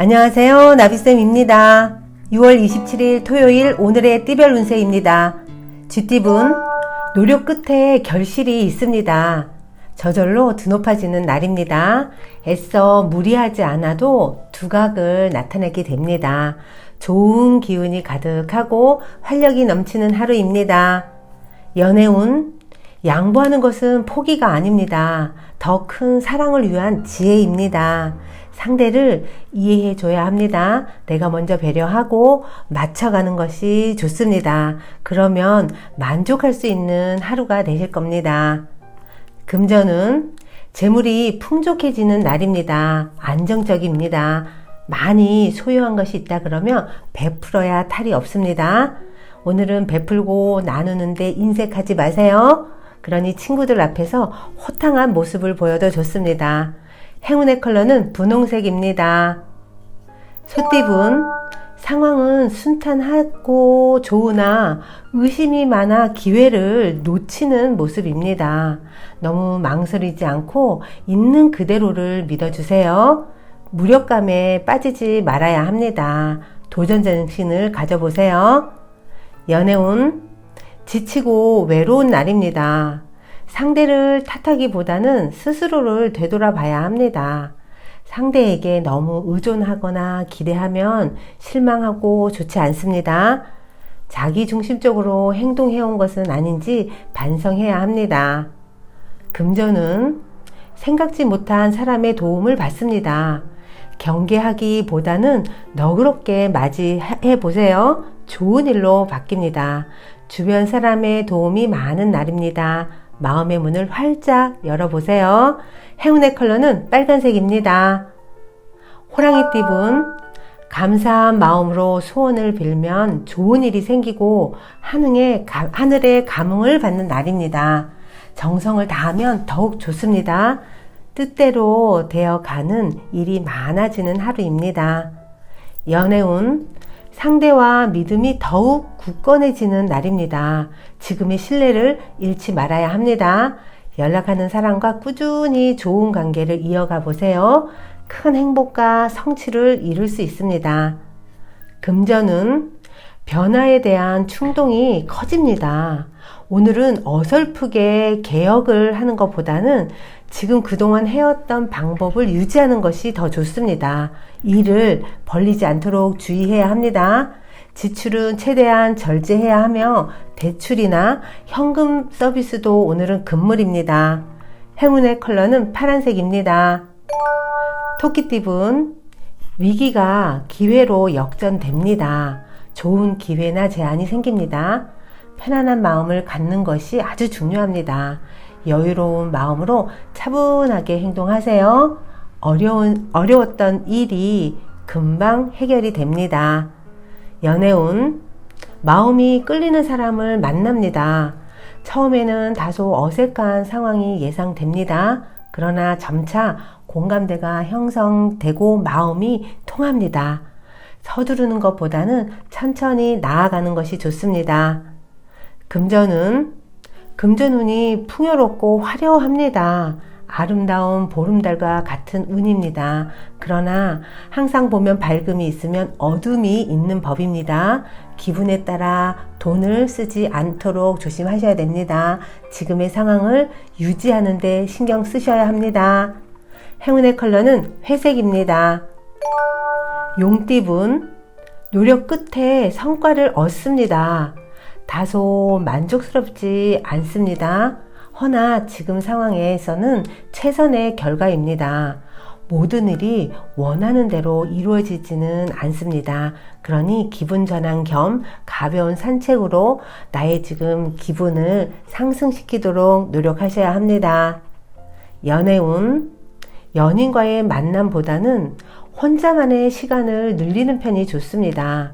안녕하세요. 나비쌤입니다. 6월 27일 토요일 오늘의 띠별 운세입니다. 쥐띠분, 노력 끝에 결실이 있습니다. 저절로 드높아지는 날입니다. 애써 무리하지 않아도 두각을 나타내게 됩니다. 좋은 기운이 가득하고 활력이 넘치는 하루입니다. 연애운, 양보하는 것은 포기가 아닙니다. 더 큰 사랑을 위한 지혜입니다. 상대를 이해해 줘야 합니다. 내가 먼저 배려하고 맞춰가는 것이 좋습니다. 그러면 만족할 수 있는 하루가 되실 겁니다. 금전은 재물이 풍족해지는 날입니다. 안정적입니다. 많이 소유한 것이 있다 그러면 베풀어야 탈이 없습니다. 오늘은 베풀고 나누는데 인색하지 마세요. 그러니 친구들 앞에서 호탕한 모습을 보여도 좋습니다. 행운의 컬러는 분홍색입니다. 소띠분, 상황은 순탄하고 좋으나 의심이 많아 기회를 놓치는 모습입니다. 너무 망설이지 않고 있는 그대로를 믿어주세요. 무력감에 빠지지 말아야 합니다. 도전 정신을 가져보세요. 연애운, 지치고 외로운 날입니다. 상대를 탓하기보다는 스스로를 되돌아봐야 합니다. 상대에게 너무 의존하거나 기대하면 실망하고 좋지 않습니다. 자기중심적으로 행동해온 것은 아닌지 반성해야 합니다. 금전은 생각지 못한 사람의 도움을 받습니다. 경계하기보다는 너그럽게 맞이해 보세요. 좋은 일로 바뀝니다. 주변 사람의 도움이 많은 날입니다. 마음의 문을 활짝 열어보세요. 행운의 컬러는 빨간색입니다. 호랑이띠분, 감사한 마음으로 소원을 빌면 좋은 일이 생기고 하늘의 감흥을 받는 날입니다. 정성을 다하면 더욱 좋습니다. 뜻대로 되어가는 일이 많아지는 하루입니다. 연애운, 상대와 믿음이 더욱 굳건해지는 날입니다. 지금의 신뢰를 잃지 말아야 합니다. 연락하는 사람과 꾸준히 좋은 관계를 이어가 보세요. 큰 행복과 성취를 이룰 수 있습니다. 금전은 변화에 대한 충동이 커집니다. 오늘은 어설프게 개혁을 하는 것보다는 지금 그동안 해왔던 방법을 유지하는 것이 더 좋습니다. 일을 벌리지 않도록 주의해야 합니다. 지출은 최대한 절제해야 하며 대출이나 현금 서비스도 오늘은 금물입니다. 행운의 컬러는 파란색입니다. 토끼띠분, 위기가 기회로 역전됩니다. 좋은 기회나 제안이 생깁니다. 편안한 마음을 갖는 것이 아주 중요합니다. 여유로운 마음으로 차분하게 행동하세요. 어려웠던 일이 금방 해결이 됩니다. 연애운, 마음이 끌리는 사람을 만납니다. 처음에는 다소 어색한 상황이 예상됩니다. 그러나 점차 공감대가 형성되고 마음이 통합니다. 서두르는 것보다는 천천히 나아가는 것이 좋습니다. 금전운이 풍요롭고 화려합니다. 아름다운 보름달과 같은 운입니다. 그러나 항상 보면 밝음이 있으면 어둠이 있는 법입니다. 기분에 따라 돈을 쓰지 않도록 조심하셔야 됩니다. 지금의 상황을 유지하는 데 신경 쓰셔야 합니다. 행운의 컬러는 회색입니다. 용띠분, 노력 끝에 성과를 얻습니다. 다소 만족스럽지 않습니다. 허나 지금 상황에서는 최선의 결과입니다. 모든 일이 원하는 대로 이루어지지는 않습니다. 그러니 기분 전환 겸 가벼운 산책으로 나의 지금 기분을 상승시키도록 노력하셔야 합니다. 연애운, 연인과의 만남보다는 혼자만의 시간을 늘리는 편이 좋습니다.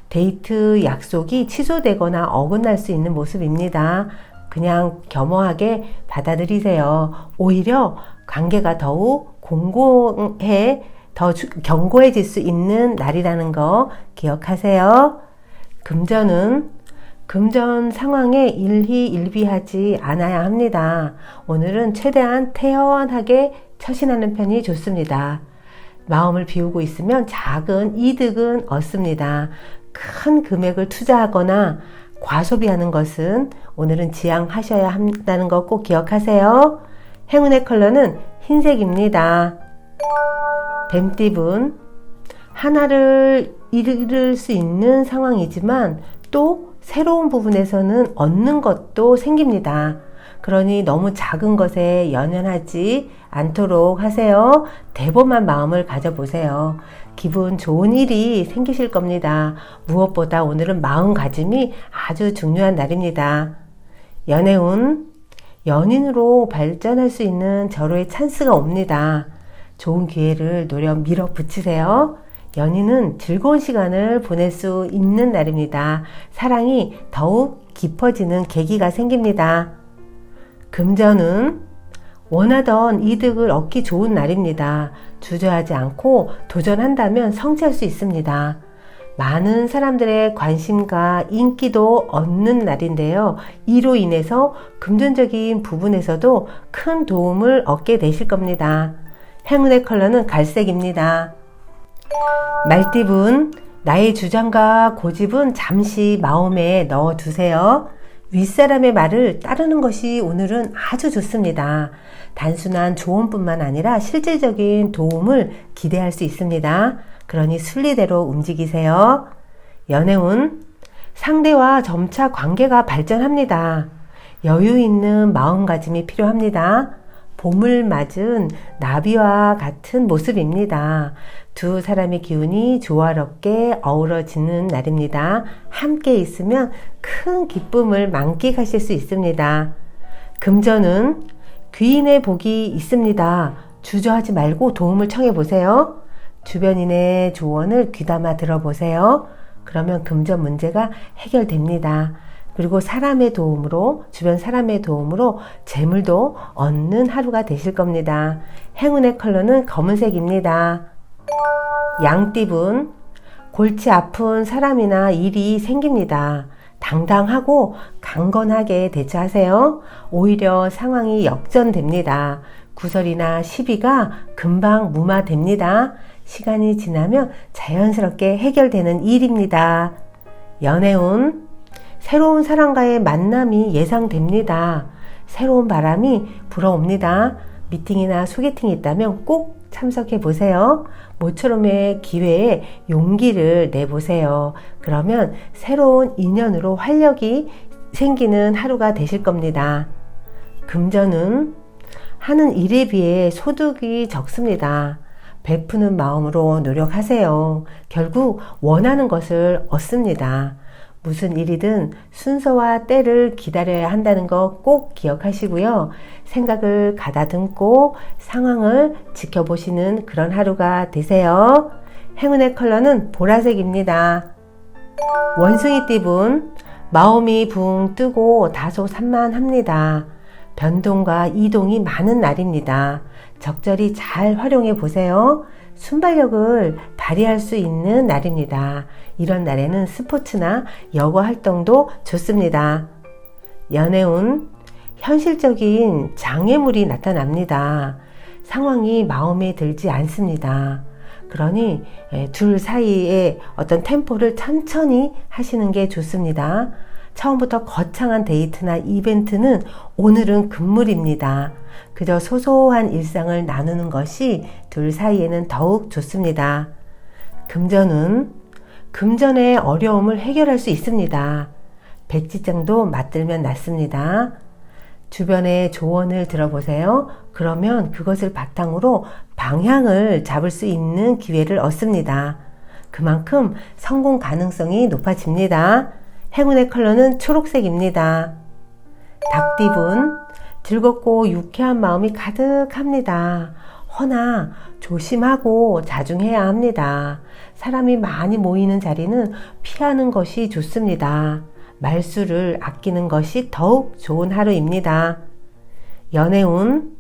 데이트 약속이 취소되거나 어긋날 수 있는 모습입니다. 그냥 겸허하게 받아들이세요. 오히려 관계가 더욱 더 견고해질 수 있는 날이라는 거 기억하세요. 금전 상황에 일희일비하지 않아야 합니다. 오늘은 최대한 태연하게 처신하는 편이 좋습니다. 마음을 비우고 있으면 작은 이득은 얻습니다. 큰 금액을 투자하거나 과소비하는 것은 오늘은 지양하셔야 한다는 거 꼭 기억하세요. 행운의 컬러는 흰색입니다. 뱀띠분, 하나를 잃을 수 있는 상황이지만 또 새로운 부분에서는 얻는 것도 생깁니다. 그러니 너무 작은 것에 연연하지 않도록 하세요. 대범한 마음을 가져보세요. 기분 좋은 일이 생기실 겁니다. 무엇보다 오늘은 마음가짐이 아주 중요한 날입니다. 연애운, 연인으로 발전할 수 있는 절호의 찬스가 옵니다. 좋은 기회를 노려 밀어붙이세요. 연인은 즐거운 시간을 보낼 수 있는 날입니다. 사랑이 더욱 깊어지는 계기가 생깁니다. 금전은 원하던 이득을 얻기 좋은 날입니다. 주저하지 않고 도전한다면 성취할 수 있습니다. 많은 사람들의 관심과 인기도 얻는 날인데요. 이로 인해서 금전적인 부분에서도 큰 도움을 얻게 되실 겁니다. 행운의 컬러는 갈색입니다. 말띠분, 나의 주장과 고집은 잠시 마음에 넣어두세요. 윗사람의 말을 따르는 것이 오늘은 아주 좋습니다. 단순한 조언뿐만 아니라 실질적인 도움을 기대할 수 있습니다. 그러니 순리대로 움직이세요. 연애운, 상대와 점차 관계가 발전합니다. 여유 있는 마음가짐이 필요합니다. 봄을 맞은 나비와 같은 모습입니다. 두 사람의 기운이 조화롭게 어우러지는 날입니다. 함께 있으면 큰 기쁨을 만끽하실 수 있습니다. 금전은 귀인의 복이 있습니다. 주저하지 말고 도움을 청해 보세요. 주변인의 조언을 귀담아 들어보세요. 그러면 금전 문제가 해결됩니다. 그리고 사람의 도움으로, 주변 사람의 도움으로 재물도 얻는 하루가 되실 겁니다. 행운의 컬러는 검은색입니다. 양띠분, 골치 아픈 사람이나 일이 생깁니다. 당당하고 강건하게 대처하세요. 오히려 상황이 역전됩니다. 구설이나 시비가 금방 무마됩니다. 시간이 지나면 자연스럽게 해결되는 일입니다. 연애운, 새로운 사람과의 만남이 예상됩니다. 새로운 바람이 불어옵니다. 미팅이나 소개팅이 있다면 꼭 참석해 보세요. 모처럼의 기회에 용기를 내보세요. 그러면 새로운 인연으로 활력이 생기는 하루가 되실 겁니다. 금전은 하는 일에 비해 소득이 적습니다. 베푸는 마음으로 노력하세요. 결국 원하는 것을 얻습니다. 무슨 일이든 순서와 때를 기다려야 한다는 거 꼭 기억하시고요. 생각을 가다듬고 상황을 지켜보시는 그런 하루가 되세요. 행운의 컬러는 보라색입니다. 원숭이띠분, 마음이 붕 뜨고 다소 산만합니다. 변동과 이동이 많은 날입니다. 적절히 잘 활용해 보세요. 순발력을 발휘할 수 있는 날입니다. 이런 날에는 스포츠나 여가 활동도 좋습니다. 연애운, 현실적인 장애물이 나타납니다. 상황이 마음에 들지 않습니다. 그러니 둘 사이에 어떤 템포를 천천히 하시는 게 좋습니다. 처음부터 거창한 데이트나 이벤트는 오늘은 금물입니다. 그저 소소한 일상을 나누는 것이 둘 사이에는 더욱 좋습니다. 금전은 금전의 어려움을 해결할 수 있습니다. 백지장도 맞들면 낫습니다. 주변의 조언을 들어보세요. 그러면 그것을 바탕으로 방향을 잡을 수 있는 기회를 얻습니다. 그만큼 성공 가능성이 높아집니다. 행운의 컬러는 초록색입니다. 닭띠분, 즐겁고 유쾌한 마음이 가득합니다. 허나 조심하고 자중해야 합니다. 사람이 많이 모이는 자리는 피하는 것이 좋습니다. 말수를 아끼는 것이 더욱 좋은 하루입니다. 연애운,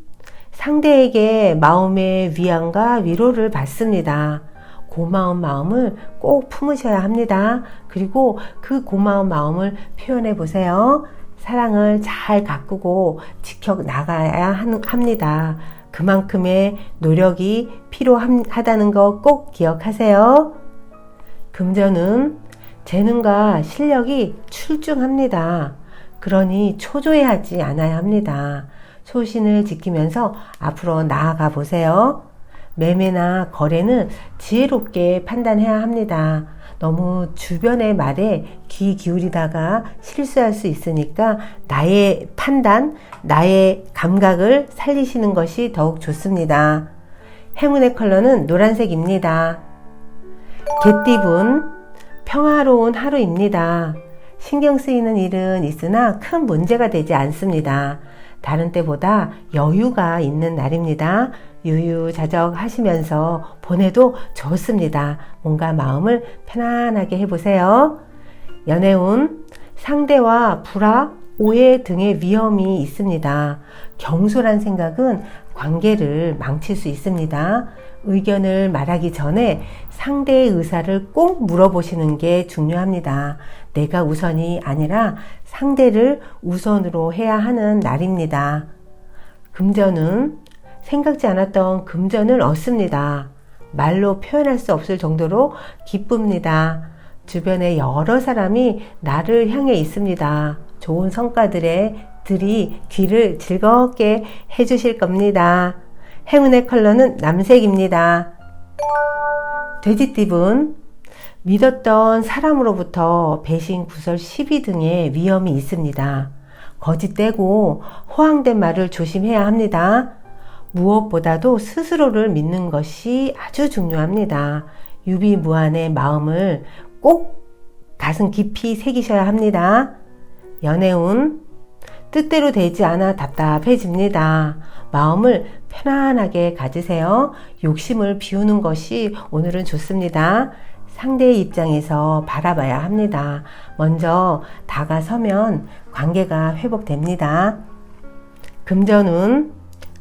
상대에게 마음의 위안과 위로를 받습니다. 고마운 마음을 꼭 품으셔야 합니다. 그리고 그 고마운 마음을 표현해 보세요. 사랑을 잘 가꾸고 지켜나가야 합니다. 그만큼의 노력이 필요하다는 거 꼭 기억하세요. 금전은 재능과 실력이 출중합니다. 그러니 초조해하지 않아야 합니다. 소신을 지키면서 앞으로 나아가 보세요. 매매나 거래는 지혜롭게 판단해야 합니다. 너무 주변의 말에 귀 기울이다가 실수할 수 있으니까 나의 판단, 나의 감각을 살리시는 것이 더욱 좋습니다. 행운의 컬러는 노란색입니다. 개띠분, 평화로운 하루입니다. 신경 쓰이는 일은 있으나 큰 문제가 되지 않습니다. 다른 때보다 여유가 있는 날입니다. 유유자적 하시면서 보내도 좋습니다. 뭔가 마음을 편안하게 해보세요. 연애운, 상대와 불화, 오해 등의 위험이 있습니다. 경솔한 생각은 관계를 망칠 수 있습니다. 의견을 말하기 전에 상대의 의사를 꼭 물어보시는 게 중요합니다. 내가 우선이 아니라 상대를 우선으로 해야 하는 날입니다. 금전은 생각지 않았던 금전을 얻습니다. 말로 표현할 수 없을 정도로 기쁩니다. 주변에 여러 사람이 나를 향해 있습니다. 좋은 성과들이 귀를 즐겁게 해주실 겁니다. 행운의 컬러는 남색입니다. 돼지띠분, 믿었던 사람으로부터 배신, 구설, 시비 등의 위험이 있습니다. 거짓되고 호황된 말을 조심해야 합니다. 무엇보다도 스스로를 믿는 것이 아주 중요합니다. 유비무환의 마음을 꼭 가슴 깊이 새기셔야 합니다. 연애운, 뜻대로 되지 않아 답답해집니다. 마음을 편안하게 가지세요. 욕심을 비우는 것이 오늘은 좋습니다. 상대의 입장에서 바라봐야 합니다. 먼저 다가서면 관계가 회복됩니다. 금전운,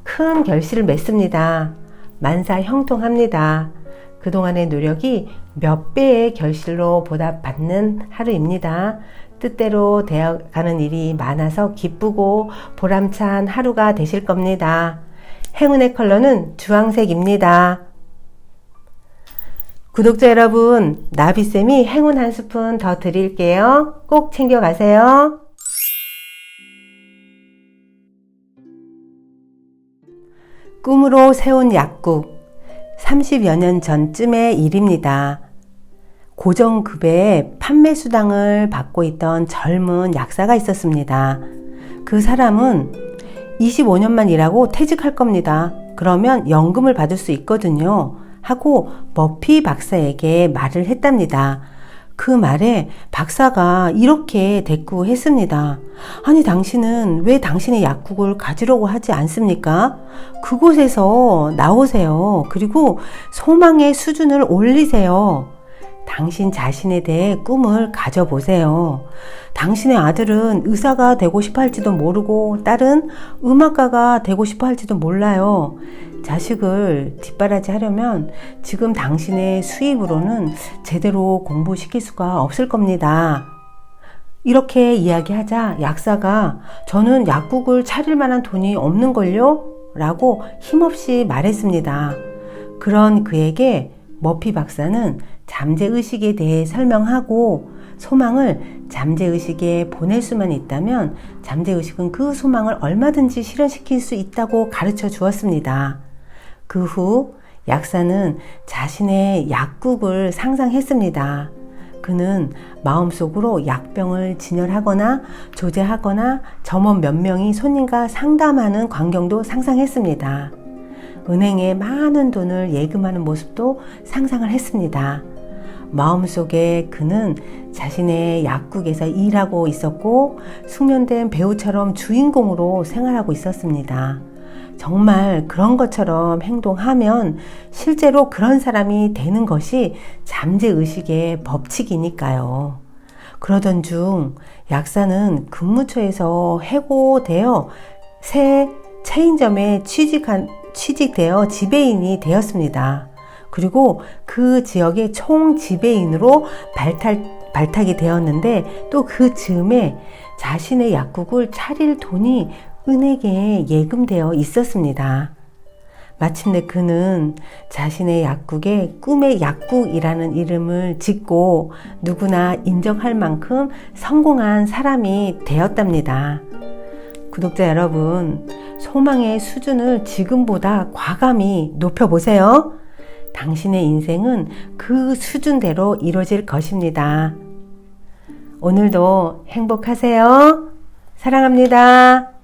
큰 결실을 맺습니다. 만사 형통합니다. 그동안의 노력이 몇 배의 결실로 보답받는 하루입니다. 뜻대로 되어가는 일이 많아서 기쁘고 보람찬 하루가 되실 겁니다. 행운의 컬러는 주황색입니다. 구독자 여러분, 나비쌤이 행운 한 스푼 더 드릴게요. 꼭 챙겨가세요. 꿈으로 세운 약국, 30여 년 전쯤의 일입니다. 고정급의 판매 수당을 받고 있던 젊은 약사가 있었습니다. 그 사람은 25년만 일하고 퇴직할 겁니다. 그러면 연금을 받을 수 있거든요. 하고 머피 박사에게 말을 했답니다. 그 말에 박사가 이렇게 대꾸했습니다. 아니, 당신은 왜 당신의 약국을 가지려고 하지 않습니까? 그곳에서 나오세요. 그리고 소망의 수준을 올리세요. 당신 자신에 대해 꿈을 가져보세요. 당신의 아들은 의사가 되고 싶어 할지도 모르고 딸은 음악가가 되고 싶어 할지도 몰라요. 자식을 뒷바라지 하려면 지금 당신의 수입으로는 제대로 공부시킬 수가 없을 겁니다. 이렇게 이야기하자 약사가 저는 약국을 차릴 만한 돈이 없는걸요? 라고 힘없이 말했습니다. 그런 그에게 머피 박사는 잠재의식에 대해 설명하고 소망을 잠재의식에 보낼 수만 있다면 잠재의식은 그 소망을 얼마든지 실현시킬 수 있다고 가르쳐 주었습니다. 그 후 약사는 자신의 약국을 상상했습니다. 그는 마음속으로 약병을 진열하거나 조제하거나 점원 몇 명이 손님과 상담하는 광경도 상상했습니다. 은행에 많은 돈을 예금하는 모습도 상상을 했습니다. 마음속에 그는 자신의 약국에서 일하고 있었고 숙련된 배우처럼 주인공으로 생활하고 있었습니다. 정말 그런 것처럼 행동하면 실제로 그런 사람이 되는 것이 잠재의식의 법칙이니까요. 그러던 중 약사는 근무처에서 해고되어 새 체인점에 취직되어 지배인이 되었습니다. 그리고 그 지역의 총 지배인으로 발탁이 되었는데 또 그 즈음에 자신의 약국을 차릴 돈이 은행에 예금되어 있었습니다. 마침내 그는 자신의 약국에 꿈의 약국이라는 이름을 짓고 누구나 인정할 만큼 성공한 사람이 되었답니다. 구독자 여러분, 소망의 수준을 지금보다 과감히 높여보세요. 당신의 인생은 그 수준대로 이루어질 것입니다. 오늘도 행복하세요. 사랑합니다.